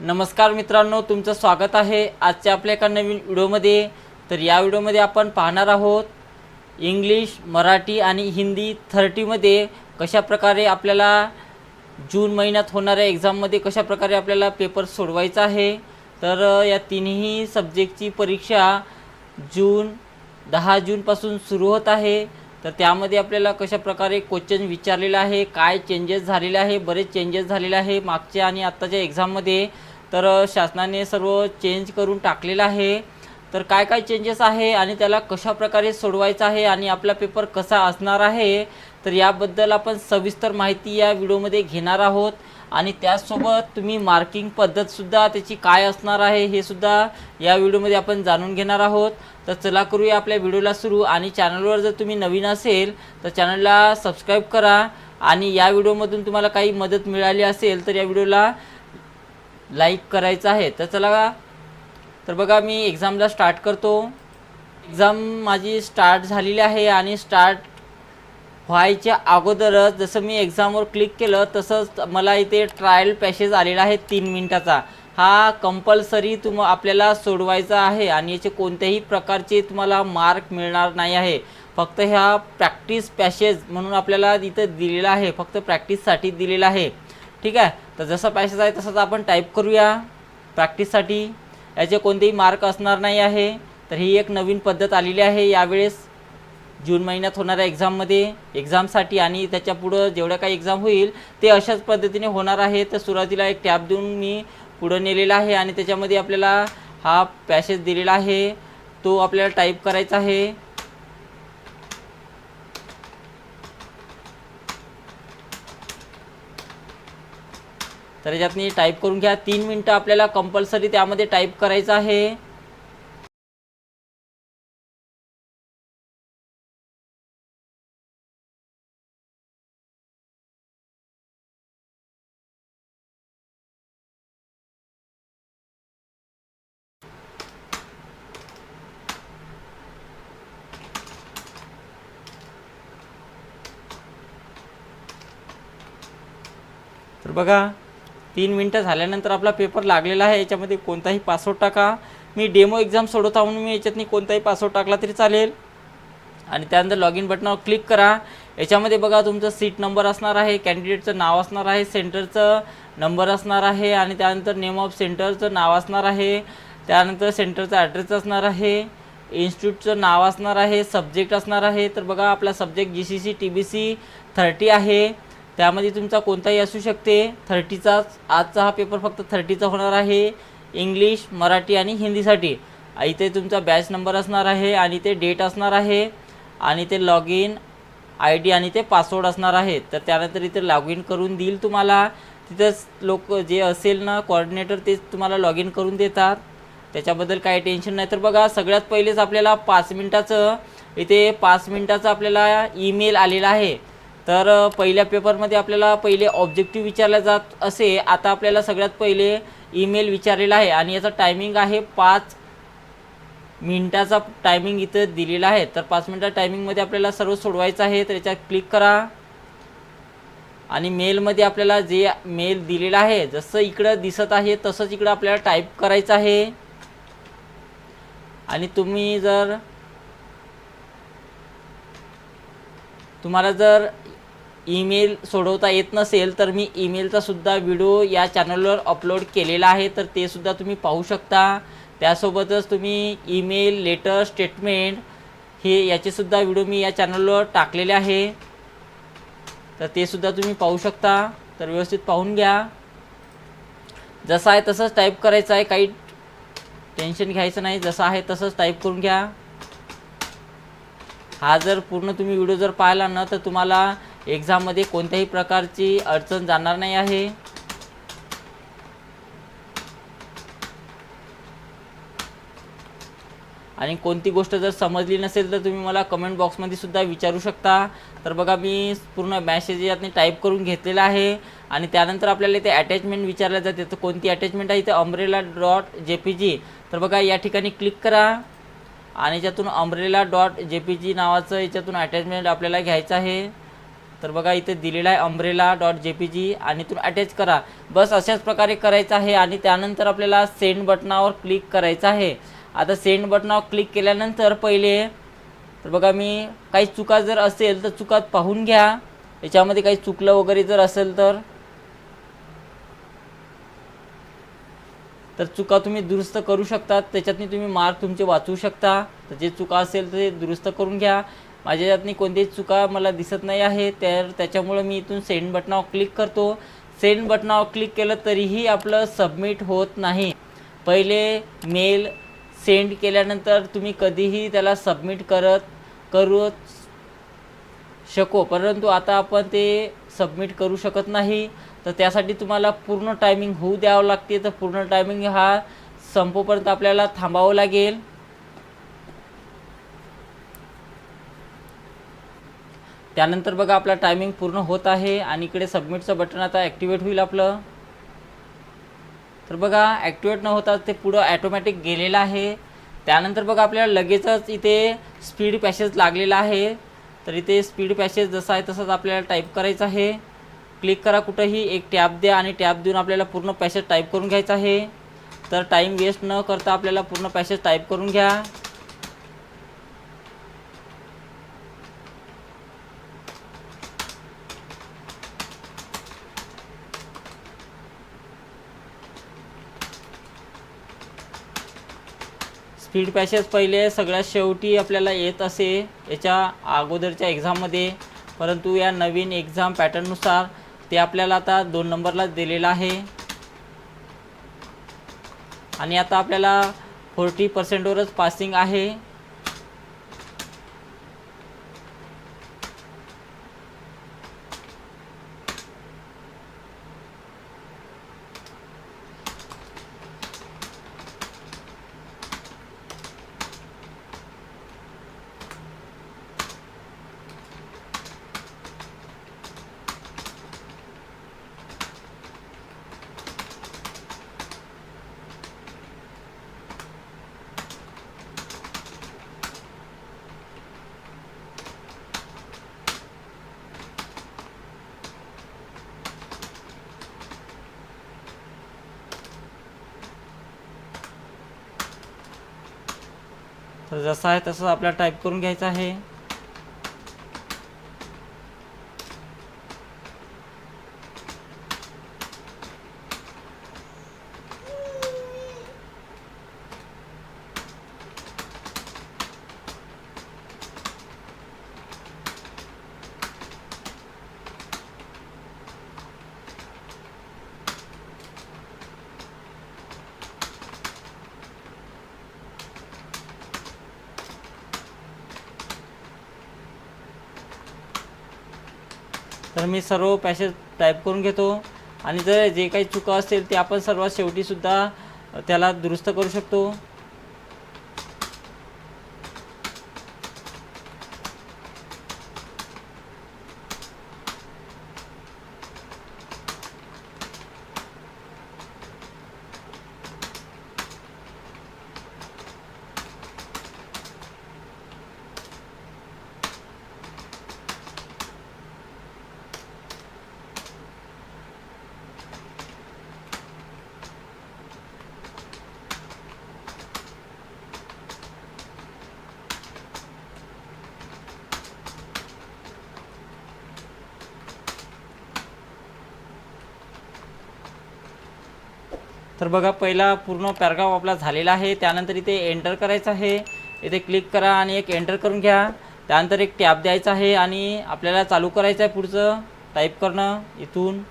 नमस्कार मित्रांनो, तुमचं स्वागत आहे आजच्या आपल्या एका नवीन व्हिडिओमध्ये। तर या व्हिडिओमध्ये आपण पाहणार आहोत इंग्लिश, मराठी आणि हिंदी 30 मध्ये कशा प्रकारे आपल्याला जून महिन्यात होणाऱ्या एग्जाममध्ये कशा प्रकारे आपल्याला पेपर सोडवायचा आहे। तर या तिन्ही सब्जेक्टची परीक्षा 10 जूनपासून सुरू होत आहे। तर त्यामध्ये आपल्याला कशा प्रकारे क्वेश्चन विचारलेला आहे, काय चेंजेस झालेले आहे, बरेच चेंजेस झालेले आहे मागच्या आणि आत्ताच्या एग्जाममध्ये। तर शासनाने सर्व चेंज करून टाकलेलं आहे। तर काय काय चेंजेस आहे आणि त्याला कशा प्रकारे सोडवायचा आहे आणि आपला पेपर कसा असणार आहे, तर याबद्दल आपण सविस्तर माहिती या व्हिडिओमध्ये घेणार आहोत। आणि त्यासोबत तुम्ही मार्किंग पद्धतसुद्धा त्याची काय असणार आहे हे सुद्धा या व्हिडिओमध्ये आपण जाणून घेणार आहोत। तर चला करूया आपल्या व्हिडिओला सुरू। आणि चॅनलवर जर तुम्ही नवीन असेल तर चॅनलला सबस्क्राईब करा। आणि या व्हिडिओमधून तुम्हाला काही मदत मिळाली असेल तर या व्हिडिओला लाईक करायचं आहे। तर चला, तर बघा मी एक्झामला स्टार्ट करतो। एक्झाम माझी स्टार्ट झालेली आहे आणि स्टार्ट व्हायच्या अगोदरच जसं मी एक्झामवर क्लिक केलं तसंच मला इथे ट्रायल पॅसेज आलेला आहे 3 मिनिटाचा। हा कंपल्सरी आपल्याला सोडवायचा आहे आणि याचे कोणत्याही प्रकारचे तुम्हाला मार्क मिळणार नाही आहे। फक्त ह्या प्रॅक्टिस पॅसेज म्हणून आपल्याला इथं दिलेला आहे, फक्त प्रॅक्टिससाठी दिलेला आहे। ठीक आहे, तर जसा पॅसेज आहे तसंच आपण टाईप करूया प्रॅक्टिससाठी। याचे कोणतेही मार्क असणार नाही आहे। तर ही एक नवीन पद्धत आलेली आहे यावेळेस जून महिन्यात होणाऱ्या एक्झामसाठी। आणि त्याच्या पुढं जेवढ्या काही एक्झाम होईल ते अशाच पद्धतीने होणार आहे। तर सुरुवातीला एक टॅब देऊन मी पुढं नेलेला आहे आणि त्याच्यामध्ये आपल्याला हा पॅसेज दिलेला आहे, तो आपल्याला टाईप करायचा आहे। तर याच्यातनी टाईप करून घ्या। 3 मिनटं आपल्याला कंपल्सरी त्यामध्ये टाईप करायचं आहे। तर बघा 3 मिनटं झाल्यानंतर आपला पेपर लागलेला आहे। याच्यामध्ये कोणताही पासवर्ड टाका। मी डेमो एक्झाम सोडवत आहे म्हणून मी याच्यातनी कोणताही पासवर्ड टाकला तरी चालेल। आणि त्यानंतर लॉग इन बटनावर क्लिक करा। याच्यामध्ये बघा तुमचं सीट नंबर असणार आहे, कॅन्डिडेटचं नाव असणार आहे, सेंटरचं नंबर असणार आहे आणि त्यानंतर नेम ऑफ सेंटरचं नाव असणार आहे, त्यानंतर सेंटरचा ॲड्रेस असणार आहे, इन्स्टिट्यूटचं नाव असणार आहे, सब्जेक्ट असणार आहे। तर बघा आपला सब्जेक्ट GCC TBC 30 आहे, त्यामध्ये तुमचा कोणताही असू शकते। 30चाच आजचा हा पेपर फक्त 30चा होणार आहे, इंग्लिश, मराठी आणि हिंदीसाठी। इथे तुमचा बॅच नंबर असणार आहे आणि ते डेट असणार आहे आणि ते लॉग इन ID आणि ते पासवर्ड असणार आहे। तर त्यानंतर इथे लॉग इन करून देईल तुम्हाला। तिथंच लोक जे असेल ना कोऑर्डिनेटर तेच तुम्हाला लॉग इन करून देतात, त्याच्याबद्दल काही टेन्शन नाही। तर बघा सगळ्यात पहिलेच आपल्याला 5 मिनिटाचं आपल्याला ईमेल आलेला आहे। तर पहिल्या पेपरमध्ये आपल्याला पहिले ऑब्जेक्टिव्ह विचारला जात असे, आता आपल्याला सगळ्यात पहिले ईमेल विचारलेला आहे आणि याचा टायमिंग आहे 5 मिनिटाचा टायमिंग इथं दिलेला आहे। तर 5 मिनिटा टायमिंगमध्ये आपल्याला सर्व सोडवायचं आहे। तर याच्यात क्लिक करा आणि मेलमध्ये आपल्याला जे मेल दिलेला आहे जसं इकडं दिसत आहे तसंच इकडं आपल्याला टाईप करायचं आहे। आणि तुम्हाला जर ईमेल सोडवता येत नसेल तर मी ईमेलचा सुद्धा व्हिडिओ या चॅनलवर अपलोड केलेला आहे, तर ते सुद्धा तुम्ही पाहू शकता। त्यासोबतच तुम्ही ईमेल, लेटर, स्टेटमेंट याचे सुद्धा व्हिडिओ मी या चॅनलवर टाकलेले आहे, तर ते सुद्धा तुम्ही पाहू शकता। तर व्यवस्थित पाहून घ्या। जसं आहे तसंच टाईप करायचं आहे, काही टेन्शन घ्यायचं नाही, जसं आहे तसंच टाईप करून घ्या। हा जर पूर्ण तुम्ही व्हिडिओ जर पाहिला ना तर तुम्हाला एक्झाममध्ये कोणत्याही प्रकारची अडचण जाणार नाही आहे। आणि कोणती गोष्ट जर समजली नसेल तर तुम्ही मला कमेंट बॉक्समध्ये सुद्धा विचारू शकता। तर बघा मी पूर्ण मॅसेज यातनी टाईप करून घेतलेला आहे। आणि त्यानंतर आपल्याला इथे अटॅचमेंट विचारलं जाते, तर कोणती अटॅचमेंट आहे, इथे umbrella.jpg। तर बघा या ठिकाणी क्लिक करा आणि याच्यातून umbrella.jpg नावाचं याच्यातून अटॅचमेंट आपल्याला घ्यायचं आहे। तर बघा इथे दिलेला आहे umbrella.jpg आणि इथून अटॅच करा. बस अशाच प्रकारे करायचं आहे आणि त्यानंतर आपल्याला सेंड बटनावर क्लिक करायचं आहे. आता सेंड बटनावर क्लिक केल्यानंतर पहिले तर बघा मी काही चुका जर असेल तर चुका पाहून घ्या. याच्यामध्ये काही चुकलं वगैरे जर असेल तर चुका तुम्ही दुरुस्त करू शकता. त्याच्यातनी तुम्ही मार्क तुमचे वाचवू शकता. तर जे चुका असेल ते दुरुस्त करून घ्या. माझ्या यातनी कोणतीही चुका मला दिसत नाही आहे, तर त्याच्यामुळे मी इथून सेंड बटनावर क्लिक करतो. सेंड बटनावर क्लिक केलं तरीही आपलं सबमिट होत नाही. पहिले मेल सेंड केल्यानंतर तुम्ही कधीही त्याला सबमिट करू शकू, परंतु आता आपण ते सबमिट करू शकत नाही. तर त्यासाठी तुम्हाला पूर्ण टायमिंग होऊ द्यावं लागते. तर पूर्ण टायमिंग हा संपोपर्यंत आपल्याला थांबावं लागेल. त्यानंतर बघा आपला टायमिंग पूर्ण होत आहे आणि इकडे सबमिटचं बटन आता ॲक्टिवेट होईल आपलं. तर बघा ॲक्टिवेट न होता ते पुढं ॲटोमॅटिक गेलेलं आहे. त्यानंतर बघा आपल्याला लगेचच इथे स्पीड पॅसेज लागलेला आहे. तर इथे स्पीड पॅसेज जसं आहे तसंच आपल्याला टाईप करायचं आहे. क्लिक करा कुठंही, एक टॅब द्या आणि टॅब देऊन आपल्याला पूर्ण पॅसेज टाईप करून घ्यायचं आहे. तर टाईम वेस्ट न करता आपल्याला पूर्ण पॅसेज टाईप करून घ्या. स्पीड पॅसेज पहिले सगळ्यात शेवटी आपल्याला येत असे याच्या अगोदरच्या एक्झाममध्ये, परंतु या नवीन एक्झाम पॅटर्ननुसार ते आपल्याला आता 2 नंबरला दिलेलं आहे आणि आता आपल्याला 40%वरच पासिंग आहे. तर जसं आहे तसं आपल्याला टाईप करून घ्यायचं आहे. तर मी सर्व पॅसेज टाईप करून घेतो आणि जर जे काही चुका असतील ते आपण सर्वात शेवटीसुद्धा त्याला दुरुस्त करू शकतो. तर बघा पहिला पूर्ण पॅराग्राफ आपला झालेला आहे. त्यानंतर इथे एंटर करायचं आहे. इथे क्लिक करा आणि एक एंटर करून घ्या. त्यानंतर एक टॅब द्यायचा आहे आणि आपल्याला चालू करायचं आहे पुढचं टाईप करणं इथून.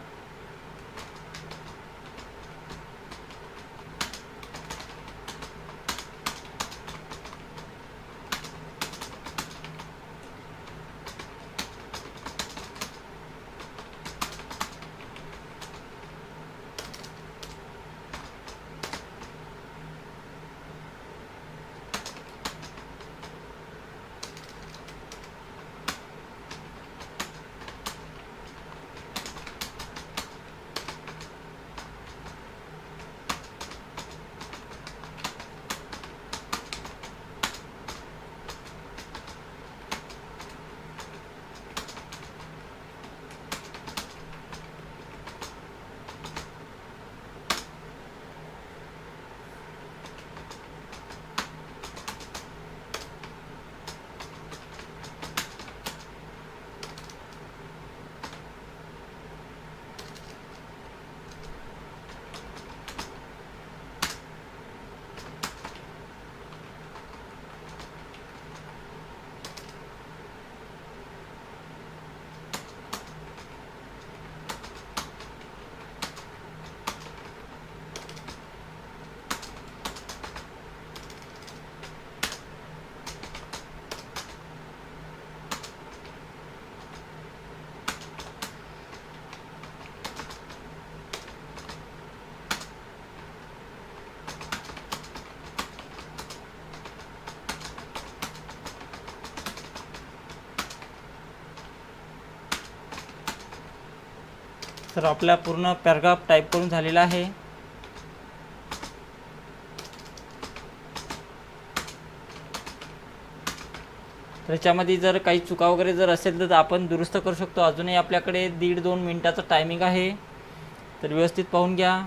तर आपला पूर्ण पॅराग्राफ टाईप करून झालेला आहे. त्याच्यामध्ये जर काही चुका वगैरे जर असेल तर आपण दुरुस्त करू शकतो. अजूनही आपल्याकडे 1.5-2 मिनिटाचा टायमिंग आहे, तर व्यवस्थित पाहून घ्या.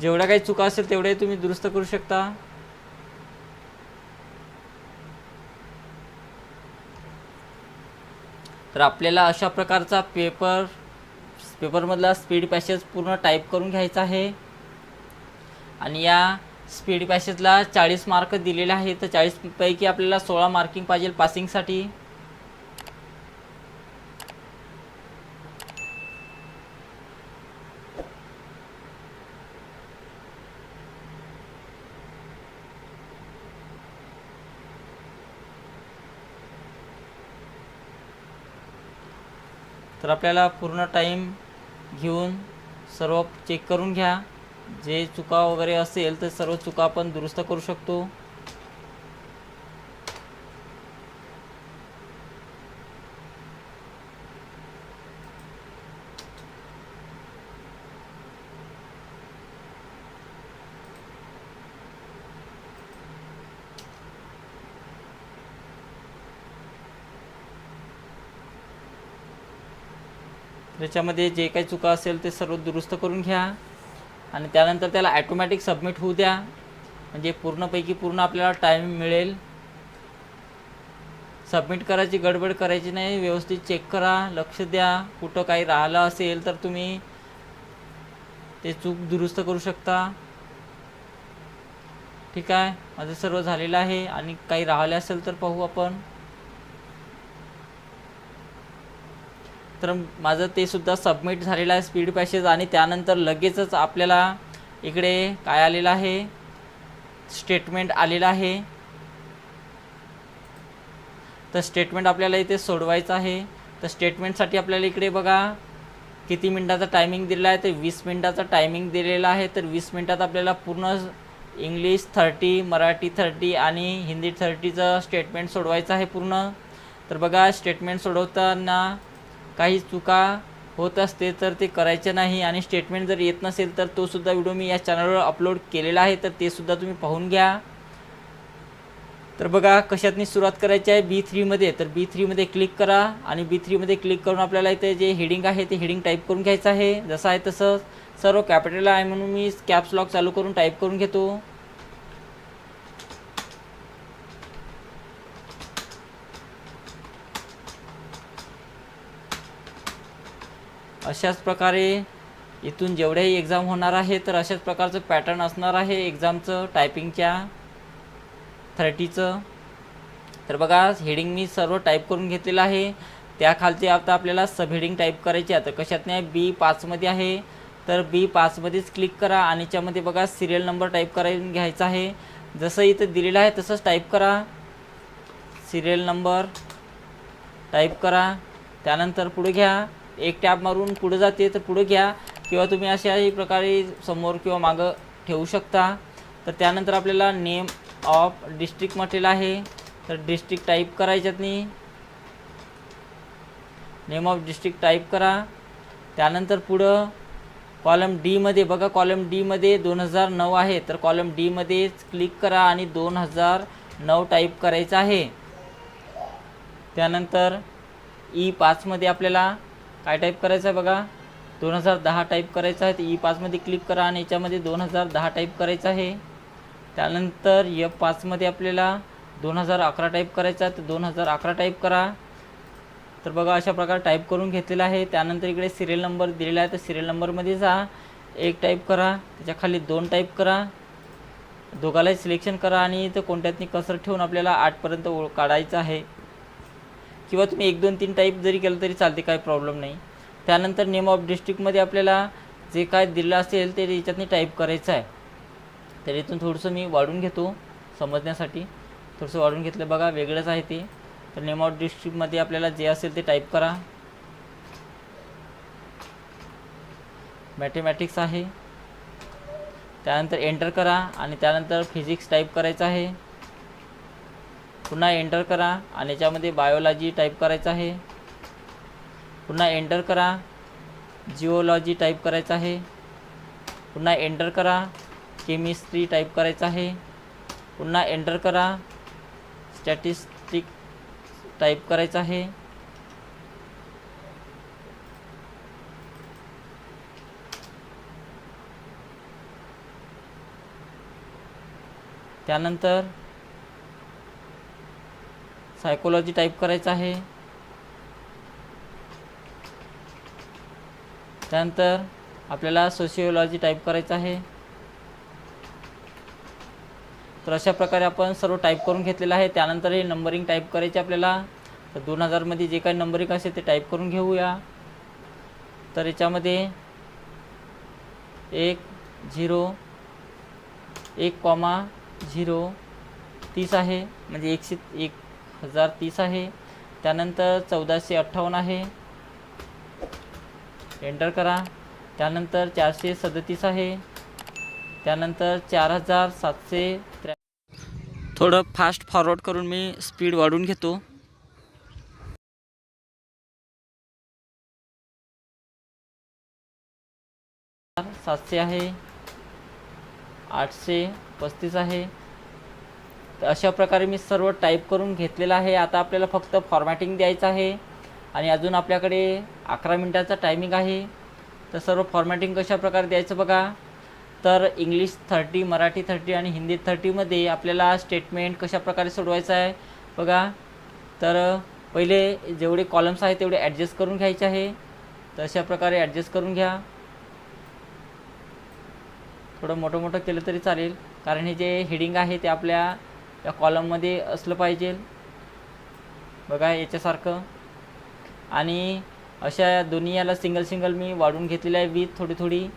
जेवढ्या काही चुका असेल तेवढे तुम्ही दुरुस्त करू शकता. तर आपल्याला अशा प्रकारचा पेपरमधला स्पीड पॅसेज पूर्ण टाईप करून घ्यायचा आहे. आणि या स्पीड पॅसेजला 40 मार्क दिलेले आहे. तर 40 पैकी आपल्याला 16 मार्किंग पाहिजे पासिंगसाठी. तर आपल्याला पूर्ण टाईम घेऊन सर्व चेक करून घ्या. जे चुका वगैरे असेल तर सर्व चुका आपण दुरुस्त करू शकतो. त्याच्यामध्ये जे काही चुका असेल ते सर्व दुरुस्त करून घ्या आणि त्यानंतर त्याला ॲटोमॅटिक सबमिट होऊ द्या. म्हणजे पूर्णपैकी पूर्ण आपल्याला टाईम मिळेल. सबमिट करायची गडबड करायची नाही, व्यवस्थित चेक करा, लक्ष द्या. कुठं काही राहिलं असेल तर तुम्ही ते चूक दुरुस्त करू शकता. ठीक आहे, माझं सर्व झालेलं आहे. आणि काही राहिले असेल तर पाहू आपण. तर माझं ते सुद्धा सबमिट झालेलं आहे स्पीड पॅसेज. आणि त्यानंतर लगेचच आपल्याला इकडे काय आलेलं आहे, स्टेटमेंट आलेलं आहे. तर स्टेटमेंट आपल्याला इथे सोडवायचं आहे. तर स्टेटमेंटसाठी आपल्याला इकडे बघा किती मिनिटाचा टायमिंग दिलेला आहे. तर 20 मिनिटाचा टायमिंग दिलेला आहे. तर 20 मिनिटात आपल्याला पूर्ण इंग्लिश 30, मराठी 30 आणि हिंदी 30चं स्टेटमेंट सोडवायचं आहे पूर्ण. तर बघा स्टेटमेंट सोडवताना काही चुका होत असते तर ते करायचे नाही. आणि स्टेटमेंट जर येत नसेल तर तो सुद्धा व्हिडिओ मी या चॅनलवर अपलोड केलेला आहे, तर ते सुद्धा तुम्ही पाहून घ्या. तर बघा कशातनी सुरुवात करायची आहे, B3मध्ये. तर B3मध्ये क्लिक करा आणि B3मध्ये क्लिक करून आपल्याला इथे जे हेडिंग आहे ते हेडिंग टाईप करून घ्यायचं आहे. जसं आहे तसं सर्व कॅपिटल आहे म्हणून मी कॅप्स लॉक चालू करून टाईप करून घेतो. अशाच प्रकारे इथून जेवढेही एक्झाम होणार आहे तर अशाच प्रकारचं पॅटर्न असणार आहे एक्झामचं टायपिंगच्या 30चं. तर बघा हेडिंग मी सर्व टाईप करून घेतलेलं आहे. त्याखालचे आता आपल्याला सब हेडिंग टाईप करायची आहे. तर कशात नाही, B5मध्ये आहे. तर B5मध्येच क्लिक करा आणि याच्यामध्ये बघा सिरियल नंबर टाईप करायला घ्यायचा आहे. जसं इथं दिलेलं आहे तसंच टाईप करा. सिरियल नंबर टाईप करा. त्यानंतर पुढे घ्या, एक टॅब मारून पुढे जाते तर पुढे घ्या, किंवा तुम्ही अशाही प्रकारे समोर किंवा मागं ठेवू शकता. तर त्यानंतर आपल्याला नेम ऑफ डिस्ट्रिक्ट म्हटलेलं आहे. तर डिस्ट्रिक्ट टाईप करायच्यात नाही, नेम ऑफ डिस्ट्रिक्ट टाईप करा. त्यानंतर पुढं कॉलम डीमध्ये बघा, कॉलम डीमध्ये 2009 आहे. तर कॉलम डीमध्येच क्लिक करा आणि 2009 टाईप करायचं आहे. त्यानंतर E5मध्ये आपल्याला काय टाईप करायचं आहे बघा, 2010 टाईप करायचं आहे. तर E5मध्ये क्लिक करा आणि याच्यामध्ये 2010 टाईप करायचं आहे. त्यानंतर F5मध्ये आपल्याला 2011 टाईप करायचं आहे. तर 2011 टाईप करा. तर बघा अशा प्रकारे टाईप करून घेतलेलं आहे. त्यानंतर इकडे सिरियल नंबर दिलेला आहे. तर सिरियल नंबरमध्ये जा, 1 टाईप करा, त्याच्याखाली 2 टाईप करा, दोघालाही सिलेक्शन करा आणि इथं कोणत्यातनी कसर ठेवून आपल्याला 8पर्यंत काढायचं आहे. किंवा तुम्ही 1, 2, 3 टाईप जरी केलं तरी चालते, काही प्रॉब्लेम नाही. त्यानंतर नेम ऑफ डिस्ट्रिक्टमध्ये आपल्याला जे काय दिलं असेल ते याच्यातनी टाईप करायचं आहे. तर इथून थोडंसं मी वाढून घेतो समजण्यासाठी, थोडंसं वाढून घेतलं बघा, वेगळंच आहे ते. तर नेम ऑफ डिस्ट्रिक्टमध्ये आपल्याला जे असेल ते टाईप करा. मॅथमॅटिक्स आहे. त्यानंतर एंटर करा आणि त्यानंतर फिजिक्स टाईप करायचं आहे. पुन्हा एंटर करा आणि याच्यामध्ये बायोलॉजी टाईप करायचं आहे. पुन्हा एंटर करा, जिओलॉजी टाईप करायचं आहे. पुन्हा एंटर करा, केमिस्ट्री टाईप करायचं आहे. पुन्हा एंटर करा, स्टॅटिस्टिक टाईप करायचं आहे. त्यानंतर सायकोलॉजी टाईप करायचं आहे. त्यानंतर आपल्याला सोशिओलॉजी टाईप करायचं आहे. तर अशा प्रकारे आपण सर्व टाईप करून घेतलेलं आहे. त्यानंतर हे नंबरिंग टाईप करायचे आपल्याला. तर 2000 मध्ये जे काही नंबरिंग असेल ते टाईप करून घेऊया. तर याच्यामध्ये 1 0 1,0 30 आहे, म्हणजे 1030 आहे. त्यानंतर 1458 आहे, एंटर करा. त्यानंतर 437 आहे. त्यानंतर 4703. थोडं फास्ट फॉरवर्ड करून मी स्पीड वाढवून घेतो. सातशे आहे, 835 आहे. तर अशा प्रकारे मी सर्व टाईप करून घेतलेलं आहे. आता आपल्याला फक्त फॉर्मॅटिंग द्यायचं आहे आणि अजून आपल्याकडे 11 मिनिटाचा टायमिंग आहे. तर सर्व फॉर्मॅटिंग कशा प्रकारे द्यायचं बघा. तर इंग्लिश 30, मराठी 30 आणि हिंदी 30मध्ये आपल्याला स्टेटमेंट कशा प्रकारे सोडवायचं आहे बघा. तर पहिले जेवढे कॉलम्स आहेत तेवढे ॲडजस्ट करून घ्यायचे आहे. तर अशा प्रकारे ॲडजस्ट करून घ्या. थोडं मोठं केलं तरी चालेल, कारण हे जे हेडिंग आहे ते आपल्या या कॉलममध्ये असलं पाहिजे बघा, याच्यासारखं. आणि अशा दोन्ही याला सिंगल मी वाढवून घेतलेलं आहे. विथ थोडी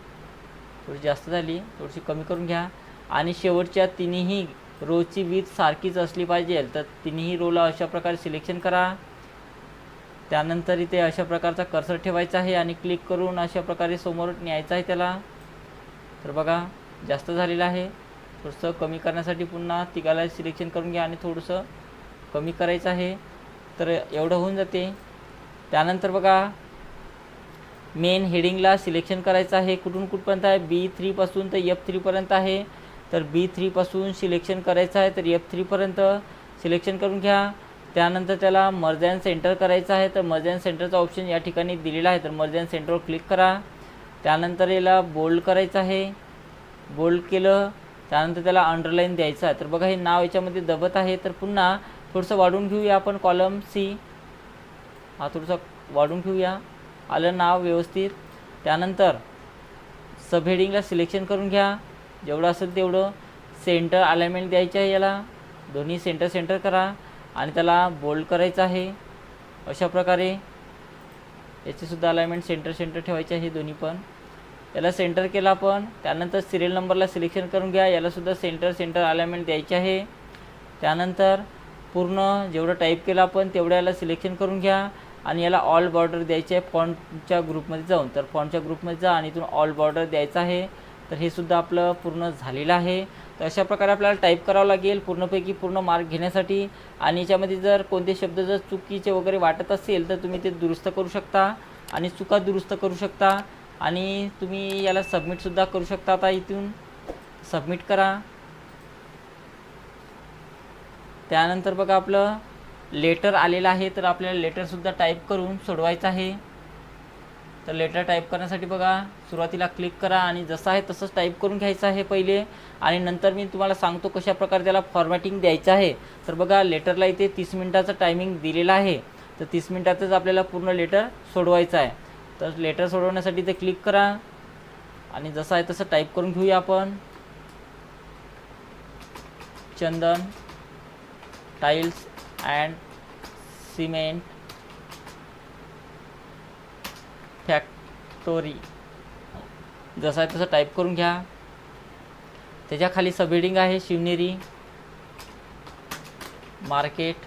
जास्त झाली, थोडीशी कमी करून घ्या. आणि शेवटच्या तिन्ही रोची विथ सारखीच असली पाहिजे. तर तिन्ही रोला अशा प्रकारे सिलेक्शन करा. त्यानंतर इथे अशा प्रकारचा कर्सर ठेवायचा आहे आणि क्लिक करून अशा प्रकारे समोर न्यायचं आहे त्याला. तर बघा जास्त झालेलं आहे. थोडंसं कमी करण्यासाठी पुन्हा तिघाला सिलेक्शन करून घ्या आणि थोडंसं कमी करायचं आहे. तर एवढं होऊन जाते. त्यानंतर बघा मेन हेडिंगला सिलेक्शन करायचं आहे. कुठपर्यंत आहे, B3 पासून तर F3 पर्यंत आहे. तर B3 पासून सिलेक्शन करायचं आहे, तर F3 पर्यंत सिलेक्शन करून घ्या. त्यानंतर त्याला मर्ज अँड सेंटर करायचं आहे. तर मर्ज अँड सेंटरचा ऑप्शन या ठिकाणी दिलेला आहे. तर मर्ज अँड सेंटरवर क्लिक करा. त्यानंतर याला बोल्ड करायचं आहे. बोल्ड केलं त्यानंतर त्याला अंडरलाईन द्यायचं आहे. तर बघा हे नाव याच्यामध्ये दबत आहे. तर पुन्हा थोडंसं वाढवून घेऊया आपण. कॉलम C हा थोडंसं वाढवून घेऊया. आलं नाव व्यवस्थित. त्यानंतर सब हेडिंगला सिलेक्शन करून घ्या. जेवढं असेल तेवढं सेंटर अलाइनमेंट द्यायचं आहे. याला दोन्ही सेंटर करा आणि त्याला बोल्ड करायचं आहे. अशा प्रकारे याचीसुद्धा अलाइनमेंट सेंटर ठेवायचे आहे दोन्ही पण. याला सेंटर केला आपण. त्यानंतर सिरियल नंबरला सिलेक्शन करून घ्या. यालासुद्धा सेंटर अलाइनमेंट द्यायची आहे. त्यानंतर पूर्ण जेवढं टाईप केलं आपण तेवढं याला सिलेक्शन करून घ्या आणि याला ऑल बॉर्डर द्यायचे आहे फॉन्टच्या ग्रुपमध्ये जाऊन. तर फॉन्टच्या ग्रुपमध्ये जा आणि इथून ऑल बॉर्डर द्यायचं आहे. तर हे सुद्धा आपलं पूर्ण झालेलं आहे. तर अशा प्रकारे आपल्याला टाईप करावं लागेल पूर्णपैकी पूर्ण मार्क घेण्यासाठी. आणि याच्यामध्ये जर कोणते शब्द जर चुकीचे वगैरे वाटत असेल तर तुम्ही ते दुरुस्त करू शकता आणि चुका दुरुस्त करू शकता. आणि तुम्ही याला सबमिटसुद्धा करू शकता. आता इथून सबमिट करा. त्यानंतर बघा आपलं लेटर आलेलं आहे. तर आपल्याला लेटरसुद्धा टाईप करून सोडवायचं आहे. तर लेटर टाईप करण्यासाठी बघा सुरुवातीला क्लिक करा आणि जसं आहे तसंच टाईप करून घ्यायचं आहे पहिले. आणि नंतर मी तुम्हाला सांगतो कशा प्रकारे त्याला फॉर्मॅटिंग द्यायचं आहे. तर बघा लेटरला इथे 30 मिनिटाचं टायमिंग दिलेलं आहे. तर 30 मिनिटातच आपल्याला पूर्ण लेटर सोडवायचं आहे. तर लेटर सोडवण्यासाठी ते क्लिक करा आणि जसं आहे तसं टाईप करून घेऊया आपण. चंदन टाइल्स अँड सिमेंट फॅक्टोरी जसं आहे तसं टाईप करून घ्या. त्याच्या खाली सब हेडिंग आहे शिवनेरी मार्केट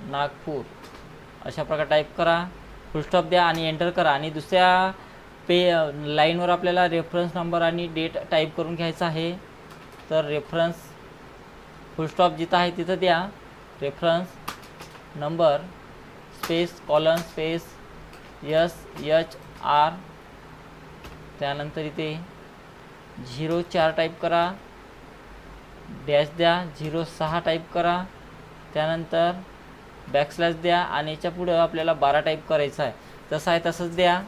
नागपूर. अशा प्रकारे टाईप करा. फुलस्टॉप द्या आणि एंटर करा. आणि दुसऱ्या लाईनवर आपल्याला रेफरन्स नंबर आणि डेट टाईप करून घ्यायचा आहे. तर रेफरन्स फुल स्टॉप जिथं आहे तिथं द्या, reference number space colon space SHR, त्यानंतर इथे 04 टाईप करा, डॅश द्या, 06 टाईप करा, त्यानंतर बॅकस्लॅश द्या आणि याच्या पुढं आपल्याला 12 टाईप करायचं आहे. तसं आहे तसंच द्या.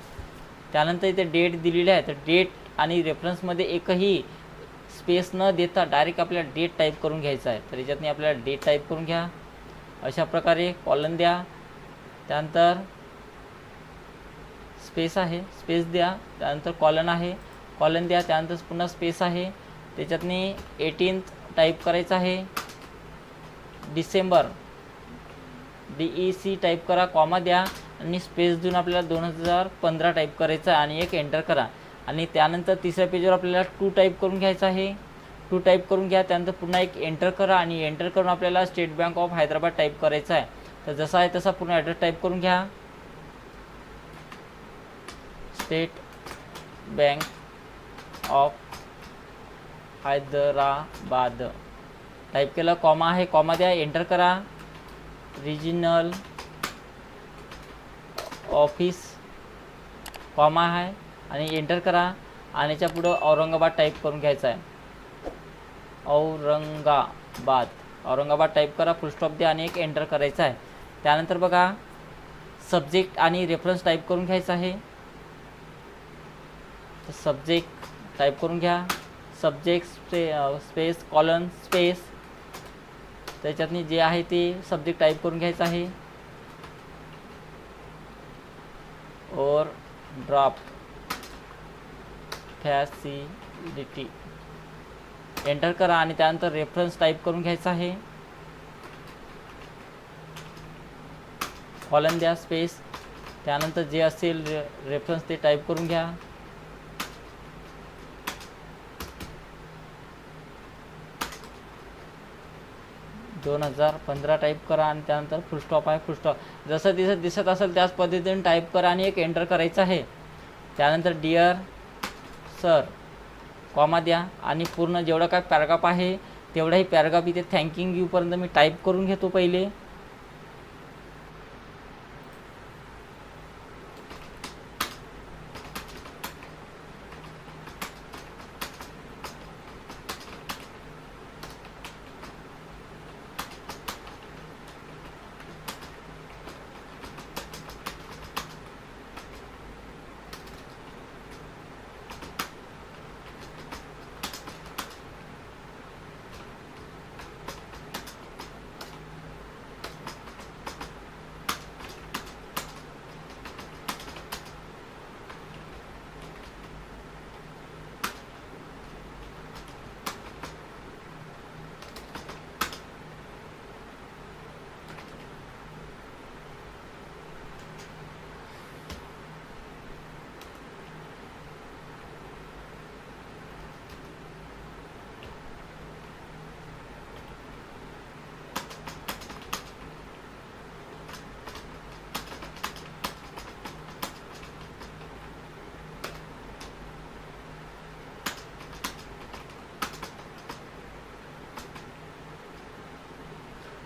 त्यानंतर इथे डेट दिलेली आहे, तर डेट आणि रेफरन्समध्ये एकही स्पेस न देता डायरेक्ट आपल्याला डेट टाईप करून घ्यायचं आहे. तर याच्यातनी आपल्याला डेट टाईप करून घ्या. अशा प्रकारे कॉलन द्या, त्यानंतर स्पेस आहे स्पेस द्या, त्यानंतर कॉलन आहे कॉलन द्या, त्यानंतर पुन्हा स्पेस आहे, त्याच्यातनी 18th टाईप करायचं आहे. डिसेंबर DEC टाईप करा, कॉमा द्या आणि स्पेस देऊन आपल्याला 2015 टाईप करायचं आहे आणि एक एंटर करा. आणि त्यानंतर तिसऱ्या पेजवर आपल्याला 2 टाईप करून घ्यायचं आहे. 2 टाईप करून घ्या, त्यानंतर पुन्हा एक एंटर करा आणि एंटर करून आपल्याला state bank of Hyderabad type करायचं आहे. तर जसा आहे तसा पुन्हा ॲड्रेस टाईप करून घ्या. State bank of Hyderabad type केलं, कॉमा आहे कॉमा द्या, एंटर करा. रिजिनल ऑफिस कॉमा आहे आणि एंटर करा आणि याच्या पुढं औरंगाबाद टाईप करून घ्यायचं आहे. औरंगाबाद टाईप करा, फुल स्टॉप द्या आणि एक एंटर करायचं आहे. त्यानंतर बघा सब्जेक्ट आणि रेफरन्स टाईप करून घ्यायचं आहे. तर सब्जेक्ट टाईप करून घ्या, सब्जेक्ट स्पेस कॉलन स्पेस, त्याच्यातनी जे आहे ते सब्जेक्ट टाईप करून घ्यायचं आहे. और ड्राफ्ट फॅसिलिटी एंटर करा आणि त्यानंतर रेफरन्स टाईप करून घ्यायचा आहे. कॉलन द्या स्पेस, त्यानंतर जे असेल रेफरन्स ते टाईप करून घ्या. $2015 टाईप करा आणि त्यानंतर फुल स्टॉप आहे फुल स्टॉप जसं दिसत असेल त्याच पद्धतीने टाईप करा आणि एक एंटर करायचं आहे. त्यानंतर डिअर सर कॉमा द्या आणि पूर्ण जेवढा काय पॅराग्राफ आहे तेवढाही पॅराग्राफ इथे थँकिंग यूपर्यंत मी टाईप करून घेतो पहिले.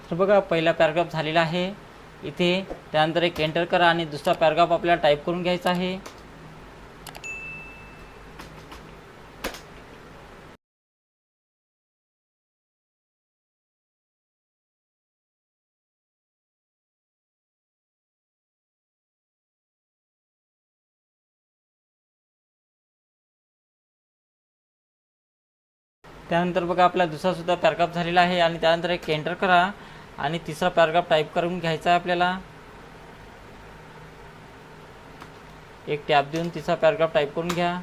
तर बघा पहिला पॅराग्राफ झालेला आहे इथे. त्यानंतर एक एंटर करा आणि दुसरा पॅराग्राफ आपल्याला टाईप करून घ्यायचा आहे. त्यानंतर बघा आपला दुसरा सुद्धा पॅराग्राफ झालेला आहे आणि त्यानंतर एक एंटर करा आणि तिसरा पॅराग्राफ टाईप करून घ्यायचा आहे आपल्याला. एक टॅब देऊन तिसरा पॅराग्राफ टाईप करून घ्या.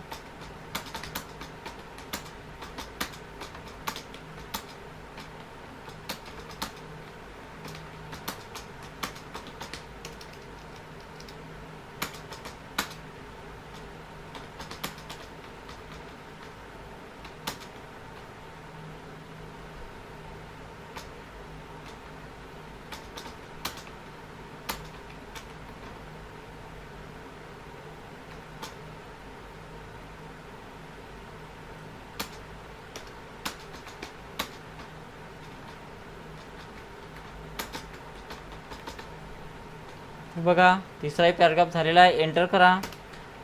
बघा तिसराही पॅराग्राफ झालेला आहे, एंटर करा.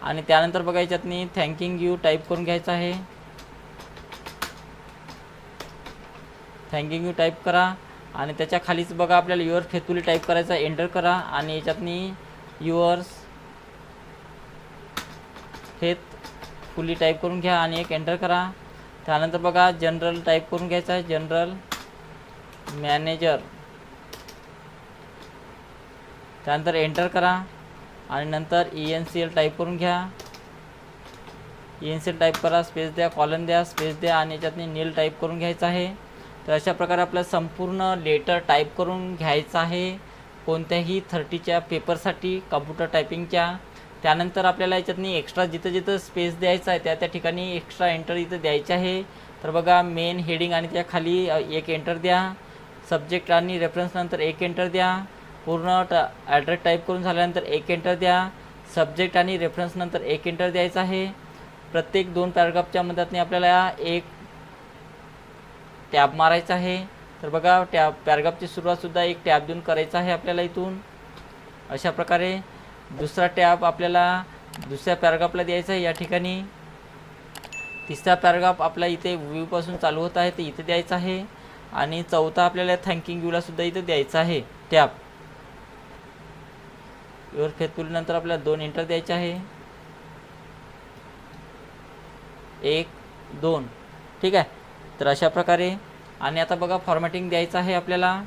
आणि त्यानंतर बघा याच्यातनी थँकिंग यू टाईप करून घ्यायचं आहे. थँकिंग यू टाईप करा आणि त्याच्या खालीच बघा आपल्याला युअर फेथफुली टाईप करायचा, एंटर करा. आणि याच्यातनी युअर्स फेथफुली टाईप करून घ्या आणि एक एंटर करा. त्यानंतर बघा जनरल टाईप करून घ्यायचा आहे, जनरल मॅनेजर. त्यानंतर एंटर करा आणि नंतर ENCL टाईप करून घ्या. ENCL टाईप करा, स्पेस द्या, कॉलन द्या, स्पेस द्या आणि याच्यातनी नील टाईप करून घ्यायचं आहे. तर अशा प्रकारे आपल्याला संपूर्ण लेटर टाईप करून घ्यायचं आहे कोणत्याही 30च्या पेपरसाठी कम्प्युटर टायपिंगच्या. त्यानंतर आपल्याला याच्यातनी एक्स्ट्रा जिथं जिथं स्पेस द्यायचा आहे त्या ठिकाणी एक्स्ट्रा एंटर इथं द्यायचे आहे. तर बघा मेन हेडिंग आणि त्या खाली एक एंटर द्या. सब्जेक्ट आणि रेफरन्स नंतर एक एंटर द्या. पूर्ण ॲड्रेस टाईप करून झाल्यानंतर एक एंटर द्या. सब्जेक्ट आणि रेफरन्स नंतर एक एंटर द्यायचा आहे. प्रत्येक 2 पॅराग्राफच्या मदतीने आपल्याला एक टॅब मारायचा आहे. तर बघा पॅराग्राफची सुरुवातसुद्धा एक टॅब देऊन करायचं आहे आपल्याला इथून. अशा प्रकारे दुसरा टॅब आपल्याला दुसऱ्या पॅराग्राफला द्यायचा आहे या ठिकाणी. तिसरा पॅराग्राफ आपला इथे व्ह्यूपासून चालू होत आहे ते इथे द्यायचा आहे. आणि चौथा आपल्याला थँकिंग यूला सुद्धा इथे द्यायचा आहे टॅब. युअर फेथफुली नंतर आपल्याला 2 एंटर द्यायचे आहे, 1 2. ठीक आहे. तर अशा प्रकारे. आणि आता बघा फॉर्मॅटिंग द्यायचं आहे आपल्याला.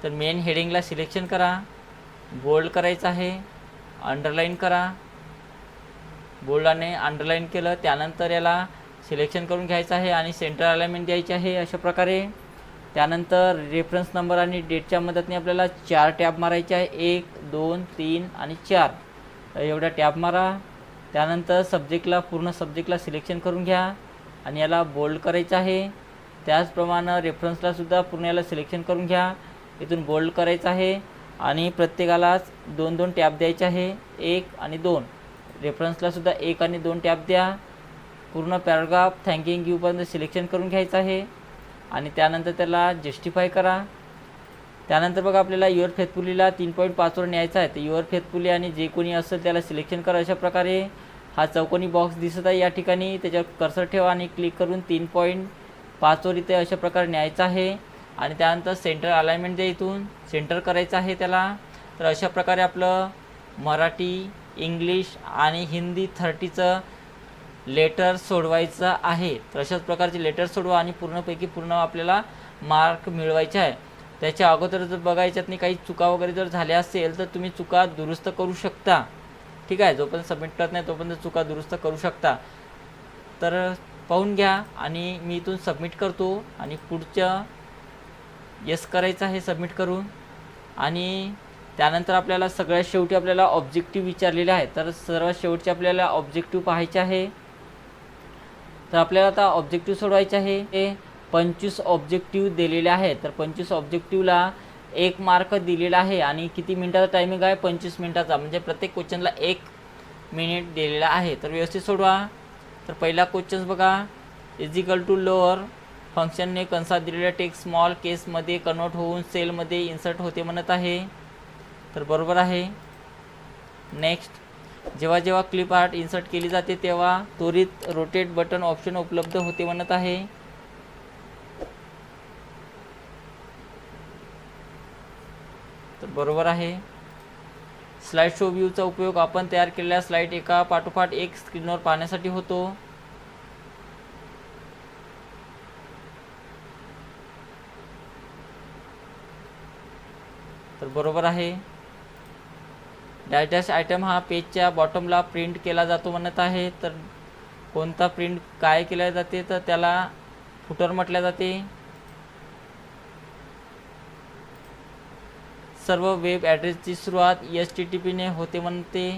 तर मेन हेडिंगला सिलेक्शन करा, बोल्ड करायचं आहे, अंडरलाईन करा. बोल्डाने अंडरलाईन केलं त्यानंतर याला सिलेक्शन करून घ्यायचं आहे आणि सेंटर अलाइनमेंट द्यायची आहे अशा प्रकारे. त्यानंतर रेफरन्स नंबर आणि डेटच्या मदतीने आपल्याला 4 टॅब मारायचे आहे, 1 2 3 आणि 4 एवढ्या टॅब मारा. त्यानंतर पूर्ण सब्जेक्टला सिलेक्शन करून घ्या आणि याला बोल्ड करायचं आहे. त्याचप्रमाणे रेफरन्सला सुद्धा पूर्ण याला सिलेक्शन करून घ्या, इथून बोल्ड करायचं आहे आणि प्रत्येकालाच 2-2 टॅब द्यायचे आहे, 1 आणि 2. रेफरन्सला सुद्धा 1 आणि 2 टॅब द्या. पूर्ण पॅराग्राफ थँकिंग यूपर्यंत सिलेक्शन करून घ्यायचं आहे आणि त्यानंतर त्याला जस्टिफाय करा. त्यानंतर बघा आपल्याला युअर फेथफुलीला 3.5 वर न्यायचं आहे. तर युअर फेथफुली आणि जे कोणी असेल त्याला सिलेक्शन करा. अशा प्रकारे हा चौकोनी बॉक्स दिसत आहे या ठिकाणी, त्याच्यावर कर्सर ठेवा आणि क्लिक करून 3.5 वर इथे अशा प्रकारे न्यायचं आहे. आणि त्यानंतर सेंटर अलाइनमेंट द्या, इथून सेंटर करायचं आहे त्याला. तर अशा प्रकारे आपलं मराठी, इंग्लिश आणि हिंदी 30चं लेटर सोडवायचं आहे. तर अशाच प्रकारचे लेटर सोडवा आणि पूर्ण आपल्याला मार्क मिळवायचे आहे. त्याच्या अगोदर जर बघायच्यात नाही काही चुका वगैरे जर झाल्या असेल तर तुम्ही चुका दुरुस्त करू शकता. ठीक आहे. जोपर्यंत सबमिट करत नाही तोपर्यंत चुका दुरुस्त करू शकता. तर पाहून घ्या आणि मी इथून सबमिट करतो आणि पुढचं येस करायचं आहे सबमिट करून. आणि त्यानंतर आपल्याला सगळ्यात शेवटी आपल्याला ऑब्जेक्टिव्ह विचारलेले आहे. तर सर्वात शेवटचे आपल्याला ऑब्जेक्टिव्ह पाहायचे आहे. तर आपल्याला आता ऑब्जेक्टिव्ह सोडवायचे आहे. हे 25 ऑब्जेक्टिव्ह दिलेले आहेत. तर 25 ऑब्जेक्टिव्हला 1 मार्क दिलेला आहे आणि किती मिनिटाचा टायमिंग आहे, 25 मिनिटाचा. म्हणजे प्रत्येक क्वेश्चनला 1 मिनिट दिलेला आहे. तर व्यवस्थित सोडवा. तर पहिला क्वेश्चन बघा, इजिकल टू लोअर फंक्शनने कंसात दिलेल्या टेक्स्ट स्मॉल केसमध्ये कन्वर्ट होऊन सेलमध्ये इन्सर्ट होते म्हणत आहे. तर बरोबर आहे. नेक्स्ट, जेव्हा जेव्हा क्लिप आर्ट इन्सर्ट केली जाते तेव्हा त्वरित रोटेट बटन ऑप्शन उपलब्ध होते म्हणत आहे. तर बरोबर आहे. स्लाइड शो व्ह्यूचा उपयोग आपण तयार केलेल्या स्लाइड एका पाठोपाठ एक स्क्रीनवर पाहण्यासाठी होतो. तर बरोबर आहे. डॅश डॅश आयटम हा पेजच्या बॉटमला प्रिंट केला जातो म्हणत आहे. तर कोणता प्रिंट काय केला जाते तर त्याला फुटर म्हटले जाते. सर्व वेब ॲड्रेसची सुरुवात HTTP ने होते म्हणते.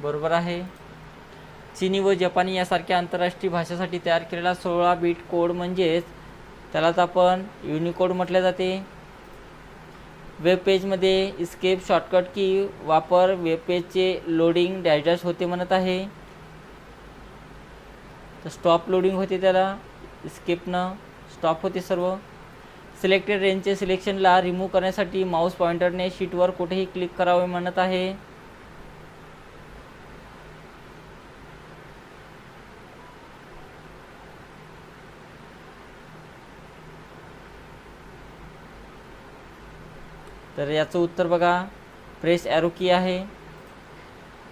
बरोबर आहे. चीनी व जपानी यासारख्या आंतरराष्ट्रीय भाषासाठी तयार केलेला 16 बिट कोड म्हणजेच त्यालाच आपण युनिकोड म्हटले जाते. वेब पेजमध्ये इस्केप शॉर्टकट की वापर वेब पेजचे लोडिंग डॅश डॅश होते म्हणत आहे. तर स्टॉप लोडिंग होते त्याला स्किपनं स्टॉप होते सर्व. सिलेक्टेड रेंजचे सिलेक्शनला रिमूव्ह करण्यासाठी माऊस पॉइंटरने शीटवर कुठेही क्लिक करावे म्हणत आहे. तर याचं उत्तर बघा प्रेस ॲरो की आहे.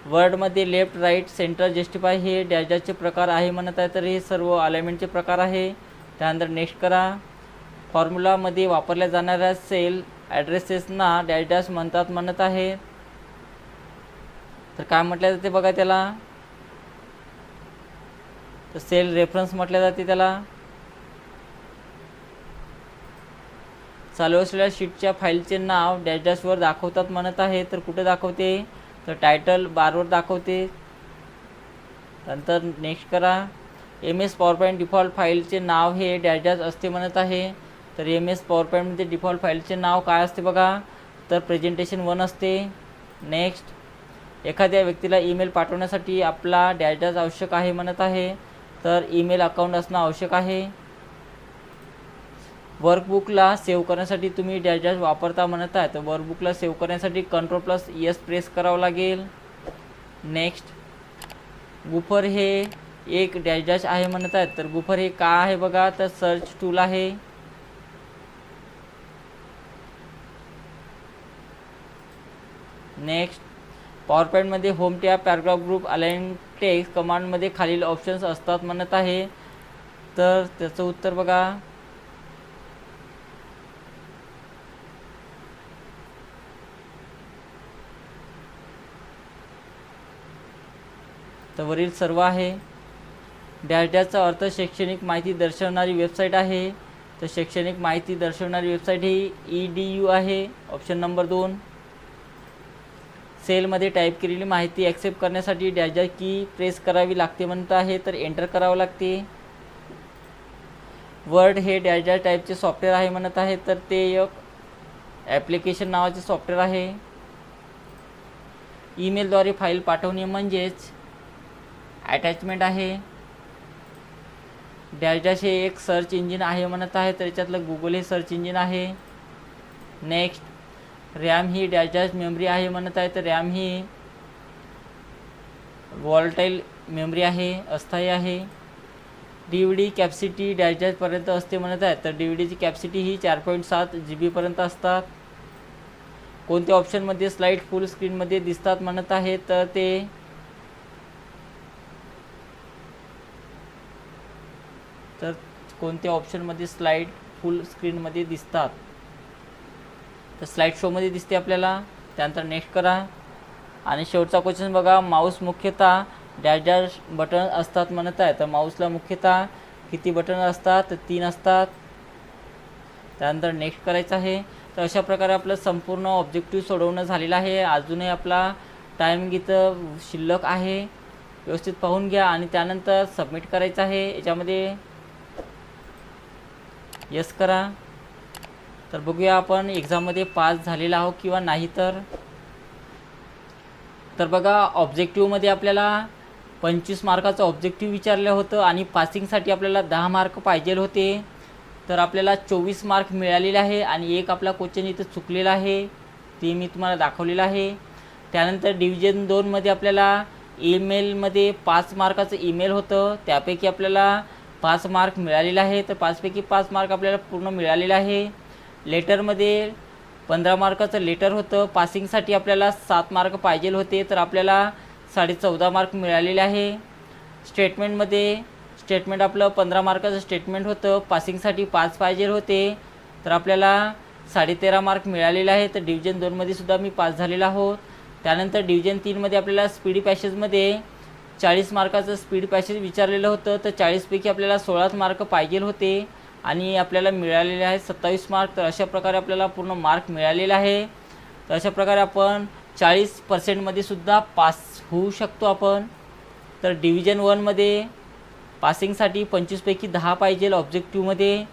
वर्डमध्ये लेफ्ट राईट सेंटर जस्टिफाय हे डॅश डॅशचे प्रकार आहे म्हणत आहे, तर हे सर्व अलाइनमेंटचे प्रकार आहे. त्यानंतर नेक्स्ट करा. फॉर्म्युलामध्ये वापरल्या जाणाऱ्या सेल ॲड्रेसेसना डॅश डॅश म्हणतात म्हणत आहे. तर काय म्हटलं जाते बघा त्याला, तर सेल रेफरन्स म्हटले जाते त्याला. चालू असलेल्या शीटच्या फाईलचे नाव डॅश डॅशवर दाखवतात म्हणत आहे, तर कुठे दाखवते, तर टायटल बारवर दाखवते. नंतर नेक्स्ट करा. MS पॉवरपॉईंट डिफॉल्ट फाईलचे नाव हे डॅश डॅश असते म्हणत आहे. तर MS पॉवरपॉईंटमध्ये डिफॉल्ट फाईलचे नाव काय असते बघा, तर प्रेझेंटेशन 1 असते. नेक्स्ट. एखाद्या व्यक्तीला ईमेल पाठवण्यासाठी आपला डॅश डॅश आवश्यक आहे म्हणत आहे, तर ईमेल अकाउंट असणं आवश्यक आहे. वर्कबुकला सेव्ह करण्यासाठी तुम्ही डॅश डॅश वापरता म्हणत आहे, तर वर्कबुकला सेव्ह करण्यासाठी Ctrl+S प्रेस करावं लागेल. नेक्स्ट. गुफर हे एक डॅश डॅश आहे म्हणत आहेत, तर गुफर हे काय आहे बघा, तर सर्च टूल आहे. नेक्स्ट. पॉवरपॉईंटमध्ये home tab, paragraph, group, align text कमांडमध्ये खालील ऑप्शन्स असतात म्हणत आहे, तर त्याचं उत्तर बघा. तर वरील सर्व आहे. डॅश डॅशचा अर्थ शैक्षणिक माहिती दर्शवणारी वेबसाईट आहे, तर शैक्षणिक माहिती दर्शवणारी वेबसाईट ही EDU आहे. Option number 2. सेलमध्ये टाईप केलेली माहिती ॲक्सेप्ट करण्यासाठी डॅश डॅश की प्रेस करावी लागते म्हणत आहे, तर एंटर करावं लागते. वर्ड हे डॅश डॅश टाईपचे सॉफ्टवेअर आहे म्हणत आहे, तर ते एक ॲप्लिकेशन नावाचे सॉफ्टवेअर आहे. ईमेलद्वारे फाईल पाठवणे म्हणजेच अटॅचमेंट आहे. डॅश डॅश हे एक सर्च इंजिन आहे म्हणत आहे, तर याच्यातलं गुगल हे सर्च इंजिन आहे. नेक्स्ट. रॅम ही डॅश डॅश मेमरी आहे म्हणत आहे, तर रॅम ही वॉलटाईल मेमरी आहे, अस्थायी आहे. DVD कॅपॅसिटी डॅश डॅशपर्यंत असते म्हणत आहे, तर DVDची कॅपॅसिटी ही 4.7 GB पर्यंत असतात. कोणत्या ऑप्शनमध्ये स्लाईड फुल स्क्रीनमध्ये दिसतात म्हणत आहे, तर ते तर कोणत्या ऑप्शनमध्ये स्लाईड फुल स्क्रीनमध्ये दिसतात, तर स्लाईड शोमध्ये दिसते आपल्याला. त्यानंतर नेक्स्ट करा. आणि शेवटचा क्वेश्चन बघा. माऊस मुख्यतः डॅश डॅश बटन असतात म्हणत आहे, तर माऊसला मुख्यतः किती बटन असतात, तर 3 असतात. त्यानंतर नेक्स्ट करायचं आहे. तर अशा प्रकारे आपलं संपूर्ण ऑब्जेक्टिव्ह सोडवणं झालेलं आहे. अजूनही आपला टायमिंग इथं शिल्लक आहे, व्यवस्थित पाहून घ्या आणि त्यानंतर सबमिट करायचं आहे. याच्यामध्ये यस करा. तर बघूया आपण एक्झाममध्ये पास झालेला आहोत किंवा नाही. तर बघा, ऑब्जेक्टिव्हमध्ये आपल्याला 25 मार्काचं ऑब्जेक्टिव्ह विचारलं होतं आणि पासिंगसाठी आपल्याला 10 मार्क पाहिजे होते. तर आपल्याला 24 मार्क मिळालेले आहे आणि एक आपला क्वेश्चन इथं चुकलेला आहे, ते मी तुम्हाला दाखवलेलं आहे. त्यानंतर डिव्हिजन 2मध्ये आपल्याला ईमेलमध्ये 5 मार्काचं ईमेल होतं, त्यापैकी आपल्याला 5 मार्क मिळालेले आहे, तर 5 पैकी 5 मार्क आपल्याला पूर्ण मिळालेले आहे. लेटरमध्ये 15 मार्काचं लेटर होतं, पासिंगसाठी आपल्याला 7 मार्क पाहिजे होते, तर आपल्याला 14.5 मार्क मिळालेले आहे. स्टेटमेंट आपलं 15 मार्काचं स्टेटमेंट होतं, पासिंगसाठी 5 पाहिजे होते, तर आपल्याला 13.5 मार्क मिळालेले आहे. तर डिव्हिजन 2मध्ये सुद्धा मी पास झालेला आहोत. त्यानंतर डिव्हिजन 3मध्ये आपल्याला स्पीड पॅसेजमध्ये 40 मार्काचं स्पीड पॅसेज विचारलेलं होतं, तर 40 पैकी आपल्याला 16 मार्क पाहिजे होते आणि आपल्याला मिळालेले आहेत 27 मार्क. तर अशा प्रकारे आपल्याला पूर्ण मार्क मिळालेले आहे. तर अशा प्रकारे आपण 40% सुद्धा पास होऊ शकतो आपण. तर डिव्हिजन 1मध्ये पासिंगसाठी 25 पैकी 10 पाहिजे ऑब्जेक्टिव्हमध्ये.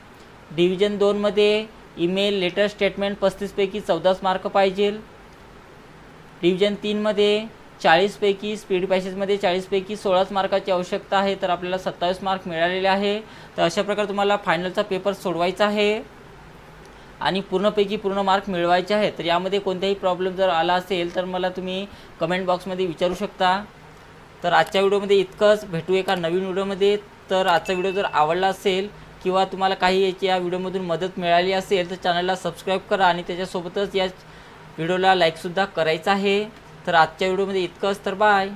डिव्हिजन 2मध्ये ईमेल लेटर स्टेटमेंट 35 पैकी 14 मार्क पाहिजे. डिव्हिजन 3मध्ये 40पैकी स्पीड पॅसेजमध्ये 40पैकी 16च मार्काची आवश्यकता आहे, तर आपल्याला 27 मार्क मिळालेले आहे. तर अशा प्रकारे तुम्हाला फायनलचा पेपर सोडवायचा आहे आणि पूर्णपैकी पूर्ण मार्क मिळवायचे आहेत. तर यामध्ये कोणताही प्रॉब्लेम जर आला असेल तर मला तुम्ही कमेंट बॉक्समध्ये विचारू शकता. तर आजच्या व्हिडिओमध्ये इतकंच. भेटू एका नवीन व्हिडिओमध्ये. तर आजचा व्हिडिओ जर आवडला असेल किंवा तुम्हाला काही या व्हिडिओमधून मदत मिळाली असेल तर चॅनलला सबस्क्राईब करा आणि त्याच्यासोबतच या व्हिडिओला लाईकसुद्धा करायचं आहे. तर आजच्या व्हिडिओमध्ये इतकंच. तर बाय.